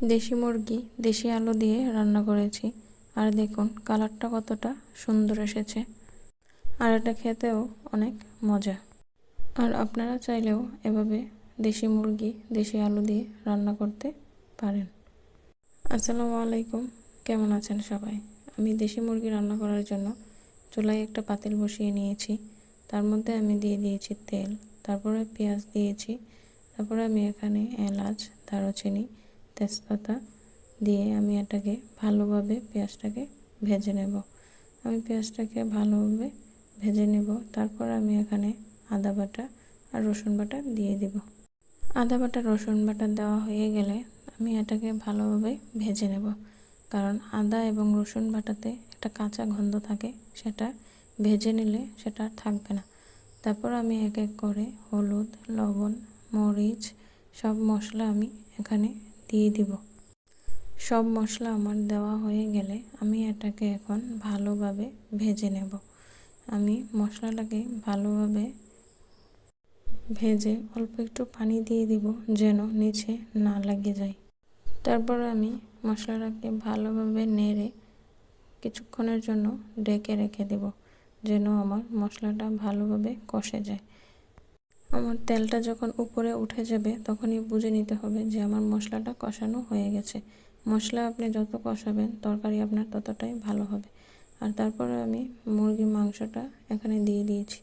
দেশি মুরগি দেশি আলু দিয়ে রান্না করেছি। আর দেখুন কালারটা কতটা সুন্দর এসেছে। আর এটা খেতেও অনেক মজা। আর আপনারা চাইলেও এভাবে দেশি মুরগি দেশি আলু দিয়ে রান্না করতে পারেন। আসসালামু আলাইকুম, কেমন আছেন সবাই? আমি দেশি মুরগি রান্না করার জন্য চুলায় একটা পাতিল বসিয়ে নিয়েছি। তার মধ্যে আমি দিয়ে দিয়েছি তেল, তারপরে পেঁয়াজ দিয়েছি, তারপরে আমি এখানে এলাচ, দারুচিনি, তেজপাতা দিয়ে আমি এটাকে ভালোভাবে পেঁয়াজটাকে ভেজে নেব। আমি পেঁয়াজটাকে ভালোভাবে ভেজে নেব। তারপর আমি এখানে আদা বাটা আর রসুন বাটা দিয়ে দিব। আদা বাটা রসুন বাটা দেওয়া হয়ে গেলে আমি এটাকে ভালোভাবে ভেজে নেব, কারণ আদা এবং রসুন বাটাতে একটা কাঁচা গন্ধ থাকে, সেটা ভেজে নিলে সেটা আর থাকবে না। তারপর আমি এক এক করে হলুদ, লবণ, মরিচ সব মশলা আমি এখানে দিয়ে দিব। সব মশলা আমার দেওয়া হয়ে গেলে আমি এটাকে এখন ভালোভাবে ভেজে নেব। আমি মশলাটাকে ভালোভাবে ভেজে অল্প একটু পানি দিয়ে দিব যেন নিচে না লেগে যায়। তারপর আমি মশলাটাকে ভালোভাবে নেড়ে কিছুক্ষণের জন্য ঢেকে রেখে দেব, যেন আমার মশলাটা ভালোভাবে কষে যায়। আমার তেলটা যখন উপরে উঠে যাবে তখনই বুঝে নিতে হবে যে আমার মশলাটা কষানো হয়ে গেছে। মশলা আপনি যত কষাবেন তরকারি আপনার ততটাই ভালো হবে। আর তারপরে আমি মুরগির মাংসটা এখানে দিয়ে দিয়েছি।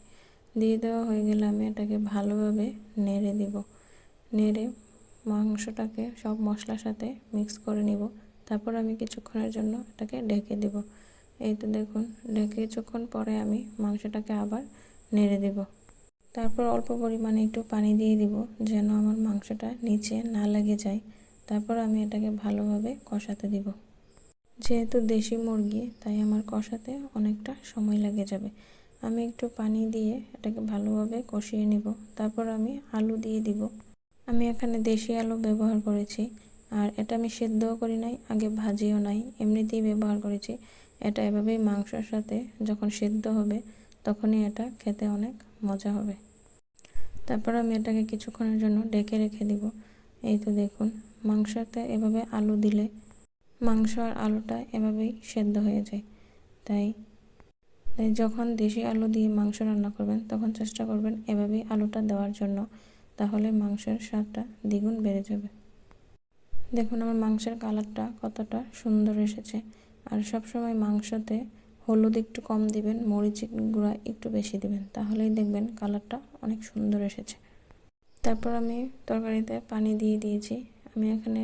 দিয়ে দেওয়া হয়ে গেলে আমি এটাকে ভালোভাবে নেড়ে দিব। নেড়ে মাংসটাকে সব মশলার সাথে মিক্স করে নিব। তারপর আমি কিছুক্ষণের জন্য এটাকে ঢেকে দেব। এই তো দেখুন, ঢেকে কিছুক্ষণ পরে আমি মাংসটাকে আবার নেড়ে দেব। তারপর অল্প পরিমাণে একটু পানি দিয়ে দিব যেন আমার মাংসটা নিচে না লেগে যায়। তারপর আমি এটাকে ভালোভাবে কষাতে দিব। যেহেতু দেশি মুরগি তাই আমার কষাতে অনেকটা সময় লেগে যাবে। আমি একটু পানি দিয়ে এটাকে ভালোভাবে কষিয়ে নিব। তারপর আমি আলু দিয়ে দিব। আমি এখানে দেশি আলু ব্যবহার করেছি। আর এটা আমি সেদ্ধও করি নাই, আগে ভাজিও নাই, এমনিতেই ব্যবহার করেছি। এটা এভাবেই মাংসের সাথে যখন সেদ্ধ হবে তখনই এটা খেতে অনেক মজা হবে। তারপর আমি এটাকে কিছুক্ষণের জন্য ঢেকে রেখে দিব। এই তো দেখুন, মাংসতে এভাবে আলু দিলে মাংস আর আলুটা এভাবেই সেদ্ধ হয়ে যায়। তাই যখন দেশি আলু দিয়ে মাংস রান্না করবেন তখন চেষ্টা করবেন এভাবেই আলুটা দেওয়ার জন্য, তাহলে মাংসের স্বাদটা দ্বিগুণ বেড়ে যাবে। দেখুন আমার মাংসের কালারটা কতটা সুন্দর এসেছে। আর সবসময় মাংসতে হলুদ একটু কম দিবেন, মরিচ গুঁড়া একটু বেশি দিবেন, তাহলেই দেখবেন কালারটা অনেক সুন্দর এসেছে। তারপর আমি তরকারিতে পানি দিয়ে দিয়েছি। আমি এখানে